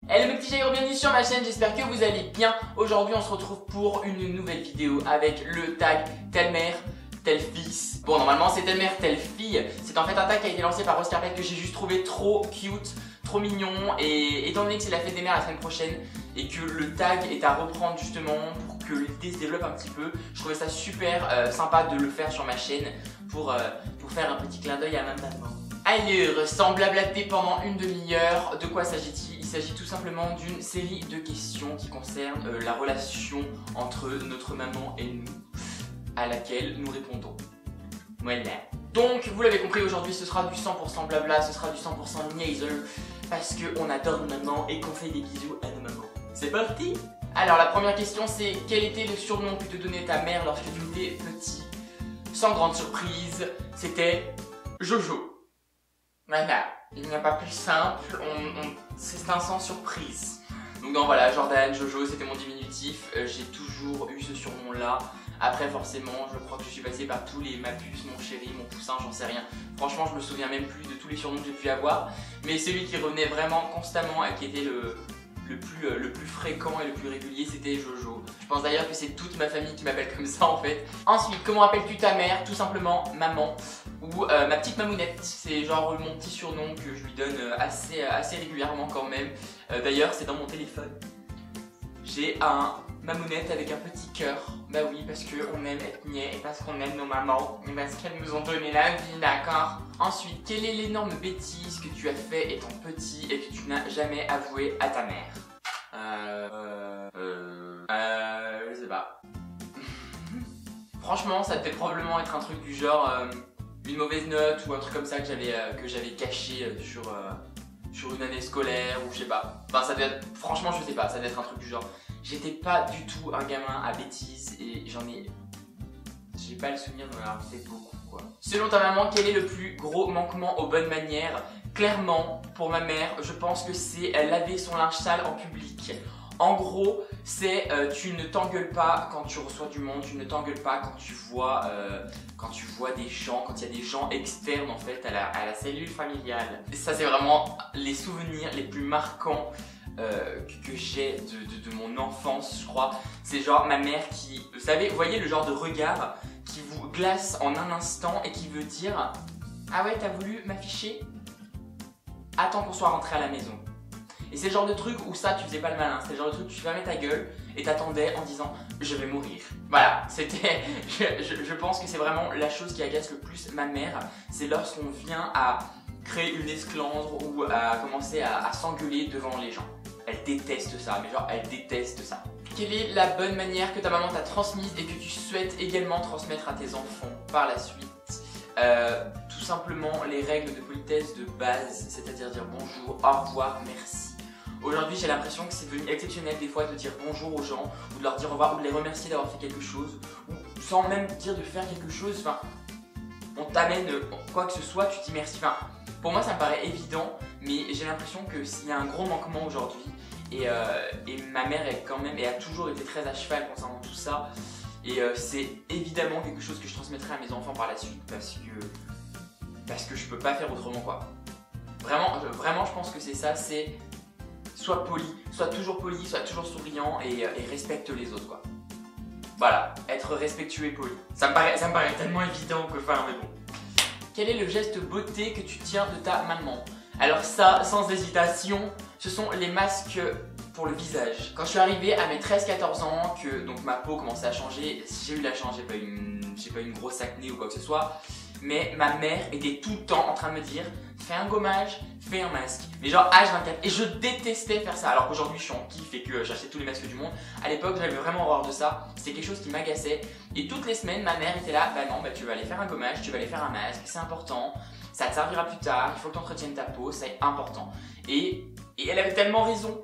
Hello mes petits jaillots, bienvenue sur ma chaîne, j'espère que vous allez bien. Aujourd'hui on se retrouve pour une nouvelle vidéo avec le tag telle mère, tel fils. Bon, normalement c'est telle mère, telle fille. C'est en fait un tag qui a été lancé par Oscar que j'ai juste trouvé trop cute, trop mignon. Et étant donné que c'est la fête des mères la semaine prochaine et que le tag est à reprendre justement pour que l'idée se développe un petit peu, je trouvais ça super sympa de le faire sur ma chaîne pour faire un petit clin d'œil à ma maman. Alors, sans blablater pendant une demi-heure, de quoi s'agit-il? Il s'agit tout simplement d'une série de questions qui concernent la relation entre notre maman et nous, à laquelle nous répondons. Voilà. Donc, vous l'avez compris, aujourd'hui ce sera du 100% blabla, ce sera du 100% niaiseul, parce qu'on adore nos mamans et qu'on fait des bisous à nos mamans. C'est parti! Alors, la première question c'est: quel était le surnom que te donnait ta mère lorsque tu étais petit? Sans grande surprise, c'était Jojo. Voilà, il n'y a pas plus simple, c'est un sans surprise. Donc non, voilà, Jordan, Jojo, c'était mon diminutif, j'ai toujours eu ce surnom là. Après forcément, je crois que je suis passé par tous les ma puce, mon chéri, mon poussin, j'en sais rien. Franchement, je me souviens même plus de tous les surnoms que j'ai pu avoir. Mais celui qui revenait vraiment constamment et qui était le plus fréquent et le plus régulier, c'était Jojo. Je pense d'ailleurs que c'est toute ma famille qui m'appelle comme ça en fait. Ensuite, comment appelles-tu ta mère? Tout simplement maman ou ma petite mamounette. C'est genre mon petit surnom que je lui donne assez régulièrement quand même. D'ailleurs, c'est dans mon téléphone. J'ai un mamounette avec un petit cœur. Bah oui, parce qu'on aime être niais et parce qu'on aime nos mamans et parce qu'elles nous ont donné la vie, d'accord? Ensuite, quelle est l'énorme bêtise que tu as fait étant petit et que tu n'as jamais avoué à ta mère? Je sais pas. Franchement, ça devait probablement être un truc du genre une mauvaise note ou un truc comme ça que j'avais caché sur une année scolaire ou je sais pas. Enfin, ça devait être, franchement, je sais pas, ça devait être un truc du genre. J'étais pas du tout un gamin à bêtises et j'ai pas le souvenir d'en avoir fait beaucoup quoi. Selon ta maman, quel est le plus gros manquement aux bonnes manières? Clairement, pour ma mère, je pense que c'est laver son linge sale en public. En gros, c'est tu ne t'engueules pas quand tu reçois du monde, tu ne t'engueules pas quand tu vois des gens, quand il y a des gens externes en fait à la cellule familiale. Et ça, c'est vraiment les souvenirs les plus marquants que j'ai de mon enfance, je crois. C'est genre ma mère qui, vous savez, vous voyez le genre de regard qui vous glace en un instant et qui veut dire: ah ouais, t'as voulu m'afficher? Attends qu'on soit rentré à la maison. Et c'est le genre de truc où ça, tu faisais pas le malin. C'est le genre de truc où tu fermais ta gueule et t'attendais en disant je vais mourir. Voilà, c'était. Je pense que c'est vraiment la chose qui agace le plus ma mère. C'est lorsqu'on vient à créer une esclandre ou à commencer à s'engueuler devant les gens. Elle déteste ça, mais genre elle déteste ça. Quelle est la bonne manière que ta maman t'a transmise et que tu souhaites également transmettre à tes enfants par la suite? Tout simplement les règles de politesse de base, c'est-à-dire dire bonjour, au revoir, merci. Aujourd'hui, j'ai l'impression que c'est devenu exceptionnel des fois de dire bonjour aux gens, ou de leur dire au revoir, ou de les remercier d'avoir fait quelque chose, ou sans même dire de faire quelque chose. Enfin, on t'amène quoi que ce soit, tu dis merci. Enfin, pour moi, ça me paraît évident, mais j'ai l'impression qu'il y a un gros manquement aujourd'hui. Et ma mère est quand même, et a toujours été très à cheval concernant tout ça. Et c'est évidemment quelque chose que je transmettrai à mes enfants par la suite parce que je peux pas faire autrement quoi. Vraiment je pense que c'est ça, c'est sois poli, sois toujours souriant et respecte les autres quoi. Voilà, être respectueux et poli. Ça me paraît tellement évident que enfin mais bon. Quel est le geste beauté que tu tiens de ta maman? Alors ça, sans hésitation, ce sont les masques pour le visage. Quand je suis arrivée à mes 13-14 ans, que donc ma peau commençait à changer, j'ai eu la chance, j'ai pas eu une grosse acné ou quoi que ce soit, mais ma mère était tout le temps en train de me dire fais un gommage, fais un masque, mais genre H24, et je détestais faire ça, alors qu'aujourd'hui je suis en kiff et que j'achetais tous les masques du monde. À l'époque j'avais vraiment horreur de ça, c'était quelque chose qui m'agaçait, et toutes les semaines ma mère était là, bah non, bah tu vas aller faire un gommage, tu vas aller faire un masque, c'est important, ça te servira plus tard, il faut que tu entretiennes ta peau, c'est important. Et elle avait tellement raison.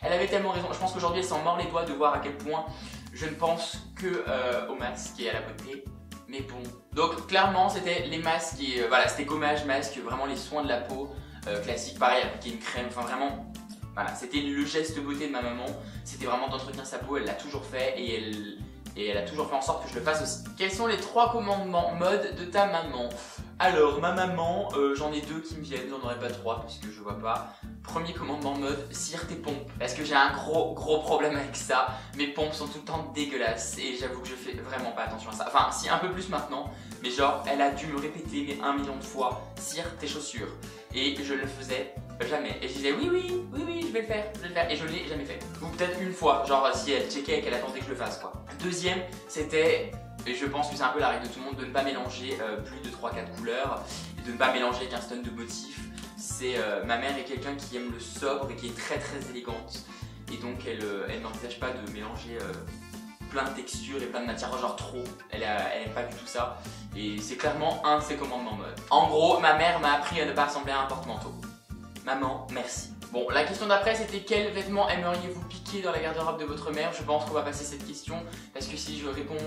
Elle avait tellement raison. Je pense qu'aujourd'hui elle s'en mord les doigts de voir à quel point je ne pense que au masque et à la beauté. Mais bon. Donc clairement c'était les masques et voilà, c'était gommage, masque, vraiment les soins de la peau classique. Pareil, appliquer une crème, enfin vraiment. Voilà, c'était le geste beauté de ma maman. C'était vraiment d'entretenir sa peau, elle l'a toujours fait et elle a toujours fait en sorte que je le fasse aussi. Quels sont les 3 commandements mode de ta maman? Alors, ma maman, j'en ai deux qui me viennent, j'en aurais pas trois parce que je vois pas. Premier commandement en mode, cire tes pompes. Parce que j'ai un gros problème avec ça. Mes pompes sont tout le temps dégueulasses et j'avoue que je fais vraiment pas attention à ça. Enfin, si, un peu plus maintenant. Mais genre, elle a dû me répéter mais 1 million de fois, cire tes chaussures. Et je le faisais jamais. Et je disais, oui, je vais le faire, Et je l'ai jamais fait. Ou peut-être une fois, genre si elle checkait et qu'elle attendait que je le fasse, quoi. Deuxième, c'était... Et je pense que c'est un peu la règle de tout le monde de ne pas mélanger plus de 3-4 couleurs et de ne pas mélanger 15 tonnes de motifs. C'est ma mère est quelqu'un qui aime le sobre et qui est très élégante et donc elle n'envisage pas de mélanger plein de textures et plein de matières, genre trop. Elle aime pas du tout ça et c'est clairement un de ses commandements mode. En gros, ma mère m'a appris à ne pas ressembler à un porte-manteau. Maman, merci. Bon, la question d'après c'était quels vêtements aimeriez-vous piquer dans la garde-robe de votre mère? Je pense qu'on va passer cette question parce que si je réponds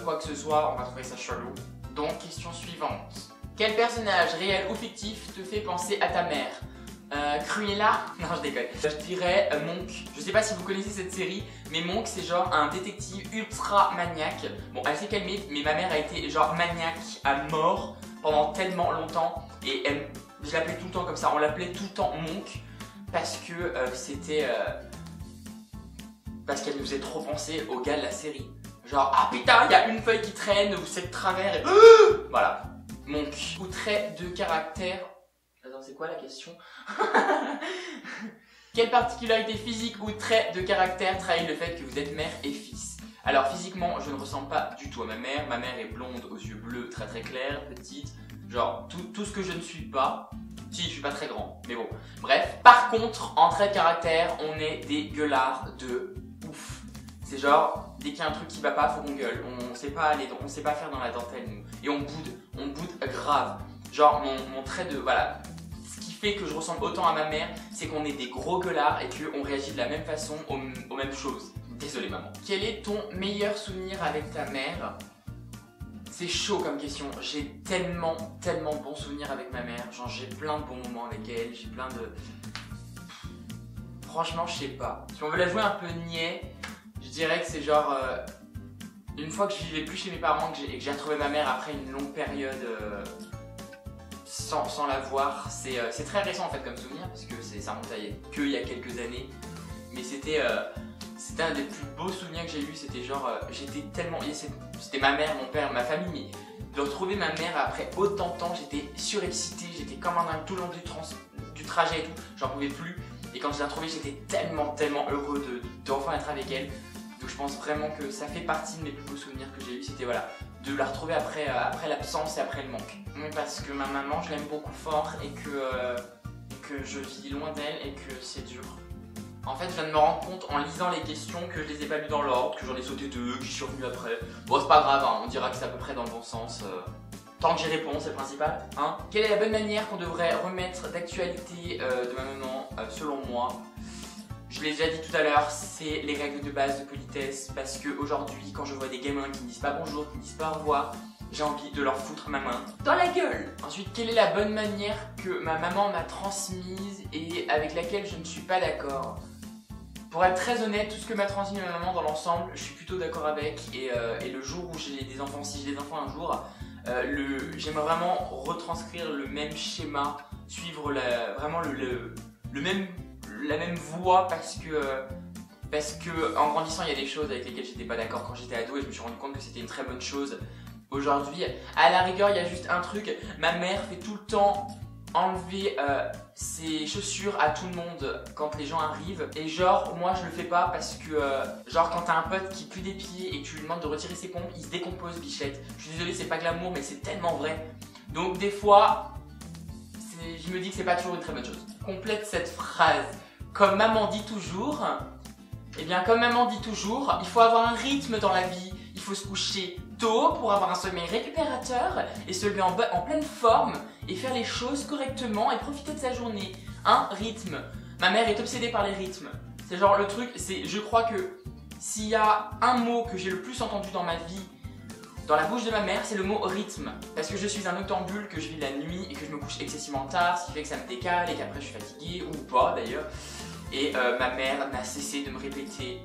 quoi que ce soit, on va trouver ça chelou. Donc, question suivante. Quel personnage réel ou fictif te fait penser à ta mère? Cruella? Non, je déconne. Je dirais Monk. Je sais pas si vous connaissez cette série, mais Monk c'est genre un détective ultra maniaque. Bon, elle s'est calmée, mais ma mère a été genre maniaque à mort pendant tellement longtemps et je l'appelais tout le temps comme ça, on l'appelait tout le temps Monk. Parce que parce qu'elle nous faisait trop penser au gars de la série. Genre, ah putain, il y a une feuille qui traîne ou c'est de travers et... Voilà. Monk. Ou trait de caractère... Attends, c'est quoi la question? Quelle particularité physique ou trait de caractère trahit le fait que vous êtes mère et fils? Alors, physiquement, je ne ressemble pas du tout à ma mère. Ma mère est blonde, aux yeux bleus, très clairs, petite. Genre, tout ce que je ne suis pas... Si, je suis pas très grand, mais bon. Bref. Par contre, en trait de caractère, on est des gueulards de ouf. C'est genre, dès qu'il y a un truc qui va pas, faut qu'on gueule. On sait pas faire dans la dentelle, nous. Et on boude grave. Genre, mon trait de... Voilà. Ce qui fait que je ressemble autant à ma mère, c'est qu'on est des gros gueulards et qu'on réagit de la même façon aux mêmes choses. Désolé, maman. Quel est ton meilleur souvenir avec ta mère? C'est chaud comme question, j'ai tellement bons souvenirs avec ma mère, genre j'ai plein de bons moments avec elle, j'ai plein de... Franchement, je sais pas. Si on veut la jouer un peu niais, je dirais que c'est genre... une fois que je vivais plus chez mes parents et que j'ai retrouvé ma mère après une longue période sans la voir, c'est très récent en fait comme souvenir, parce que ça remonte à il y a quelques années, mais c'était un des plus beaux souvenirs que j'ai eu, c'était genre, j'étais tellement... C'était ma mère, mon père, ma famille, mais de retrouver ma mère après autant de temps, j'étais surexcité, j'étais comme un dingue tout le long du trajet et tout, j'en pouvais plus. Et quand je l'ai retrouvée, j'étais tellement heureux d'enfin être avec elle. Donc je pense vraiment que ça fait partie de mes plus beaux souvenirs que j'ai eu, c'était voilà, de la retrouver après l'absence et après le manque. Parce que ma maman, je l'aime beaucoup fort et que je vis loin d'elle et que c'est dur. En fait, je viens de me rendre compte en lisant les questions que je les ai pas lues dans l'ordre, que j'en ai sauté deux, que j'y suis revenu après. Bon, c'est pas grave, hein, on dira que c'est à peu près dans le bon sens. Tant que j'y réponds, c'est le principal. Hein. Quelle est la bonne manière qu'on devrait remettre d'actualité de ma maman, selon moi? Je l'ai déjà dit tout à l'heure, c'est les règles de base de politesse. Parce que aujourd'hui, quand je vois des gamins qui ne disent pas bonjour, qui ne disent pas au revoir, j'ai envie de leur foutre ma main dans la gueule. Ensuite, quelle est la bonne manière que ma maman m'a transmise et avec laquelle je ne suis pas d'accord? Pour être très honnête, tout ce que m'a transmis ma maman dans l'ensemble, je suis plutôt d'accord avec. Et le jour où j'ai des enfants, si j'ai des enfants un jour, j'aimerais vraiment retranscrire le même schéma, suivre vraiment la même voie parce que en grandissant, il y a des choses avec lesquelles j'étais pas d'accord quand j'étais ado et je me suis rendu compte que c'était une très bonne chose. Aujourd'hui, à la rigueur, il y a juste un truc, ma mère fait tout le temps enlever ses chaussures à tout le monde quand les gens arrivent et genre moi je le fais pas parce que genre quand t'as un pote qui pue des pieds et que tu lui demandes de retirer ses pompes, il se décompose, bichette. Je suis désolé, c'est pas glamour mais c'est tellement vrai. Donc des fois je me dis que c'est pas toujours une très bonne chose. Complète cette phrase. Comme maman dit toujours, eh bien comme maman dit toujours, il faut avoir un rythme dans la vie. Il faut se coucher tôt pour avoir un sommeil récupérateur et se lever en pleine forme et faire les choses correctement et profiter de sa journée. Un rythme. Ma mère est obsédée par les rythmes. C'est genre le truc, je crois que s'il y a un mot que j'ai le plus entendu dans ma vie, dans la bouche de ma mère, c'est le mot rythme. Parce que je suis un octambule, que je vis la nuit et que je me couche excessivement tard, ce qui fait que ça me décale et qu'après je suis fatiguée, ou pas d'ailleurs. Et ma mère n'a cessé de me répéter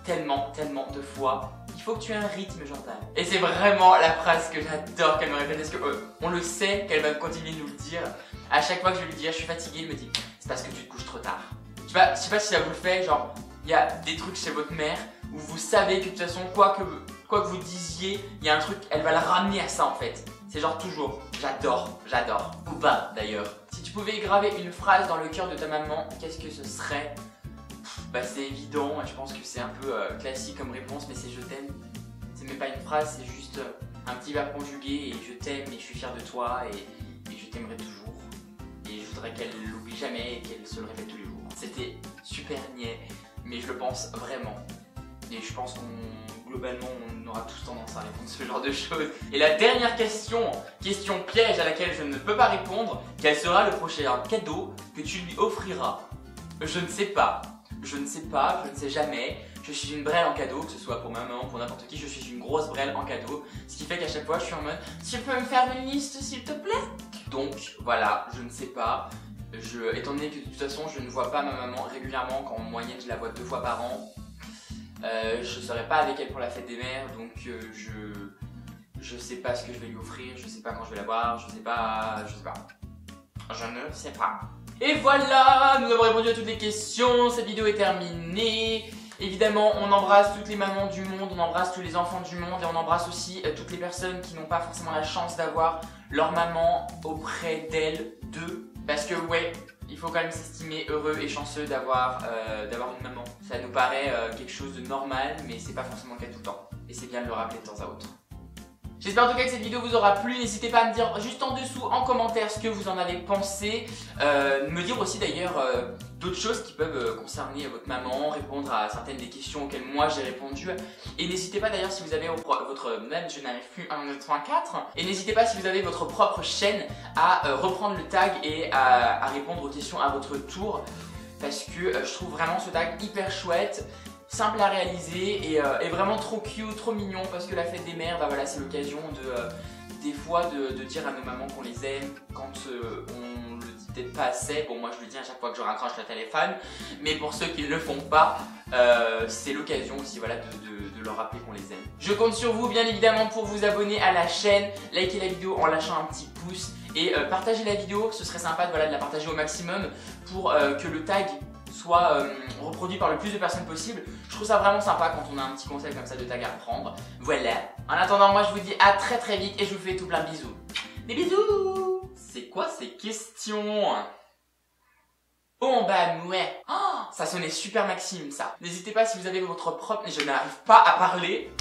tellement de fois, il faut que tu aies un rythme, Chantal. Et c'est vraiment la phrase que j'adore qu'elle me répète, parce que on le sait qu'elle va continuer de nous le dire. À chaque fois que je vais lui dire je suis fatiguée, elle me dit c'est parce que tu te couches trop tard. Je sais pas si ça vous le fait, genre il y a des trucs chez votre mère où vous savez que de toute façon quoi que vous disiez, il y a un truc, elle va le ramener à ça en fait. C'est genre toujours, j'adore, ou pas d'ailleurs. Si tu pouvais graver une phrase dans le cœur de ta maman, qu'est-ce que ce serait? Bah c'est évident, je pense que c'est un peu classique comme réponse, mais c'est je t'aime. C'est même pas une phrase, c'est juste un petit verbe conjugué et je t'aime et je suis fière de toi et je t'aimerai toujours. Et je voudrais qu'elle l'oublie jamais et qu'elle se le répète tous les jours. C'était super niais, mais je le pense vraiment. Et je pense globalement, on aura tous tendance à répondre ce genre de choses. Et la dernière question piège à laquelle je ne peux pas répondre, quel sera le prochain cadeau que tu lui offriras? Je ne sais pas. Je ne sais jamais. Je suis une brêle en cadeau, que ce soit pour ma maman, pour n'importe qui, je suis une grosse brêle en cadeau. Ce qui fait qu'à chaque fois, je suis en mode, tu peux me faire une liste s'il te plaît? Donc voilà, je ne sais pas. Étant donné que de toute façon, je ne vois pas ma maman régulièrement, qu'en moyenne, je la vois 2 fois par an. Je serai pas avec elle pour la fête des mères, donc je sais pas ce que je vais lui offrir, je sais pas quand je vais la voir, je ne sais pas. Et voilà, nous avons répondu à toutes les questions, cette vidéo est terminée. Évidemment, on embrasse toutes les mamans du monde, on embrasse tous les enfants du monde et on embrasse aussi toutes les personnes qui n'ont pas forcément la chance d'avoir leur maman auprès d'eux. Parce que ouais, il faut quand même s'estimer heureux et chanceux d'avoir une maman. Ça nous paraît quelque chose de normal, mais c'est pas forcément le cas tout le temps. Et c'est bien de le rappeler de temps à autre. J'espère en tout cas que cette vidéo vous aura plu. N'hésitez pas à me dire juste en dessous en commentaire ce que vous en avez pensé. Me dire aussi d'ailleurs d'autres choses qui peuvent concerner votre maman, répondre à certaines des questions auxquelles moi j'ai répondu. Et n'hésitez pas d'ailleurs si vous avez je n'arrive plus 1,84. Et n'hésitez pas si vous avez votre propre chaîne à reprendre le tag et à répondre aux questions à votre tour. Parce que je trouve vraiment ce tag hyper chouette. Simple à réaliser et vraiment trop cute, trop mignon parce que la fête des mères, bah voilà, c'est l'occasion des fois de dire à nos mamans qu'on les aime quand on le dit peut-être pas assez. Bon, moi je le dis à chaque fois que je raccroche le téléphone, mais pour ceux qui ne le font pas, c'est l'occasion aussi voilà, de leur rappeler qu'on les aime. Je compte sur vous bien évidemment pour vous abonner à la chaîne, liker la vidéo en lâchant un petit pouce et partager la vidéo. Ce serait sympa de la partager au maximum pour que le tag soit reproduit par le plus de personnes possible. Je trouve ça vraiment sympa quand on a un petit conseil comme ça de tag à reprendre. Voilà. En attendant, moi je vous dis à très vite et je vous fais tout plein de bisous. Des bisous. C'est quoi ces questions? Bon bah ouais. Oh, ça sonnait super Maxime ça. N'hésitez pas si vous avez votre propre... Je n'arrive pas à parler.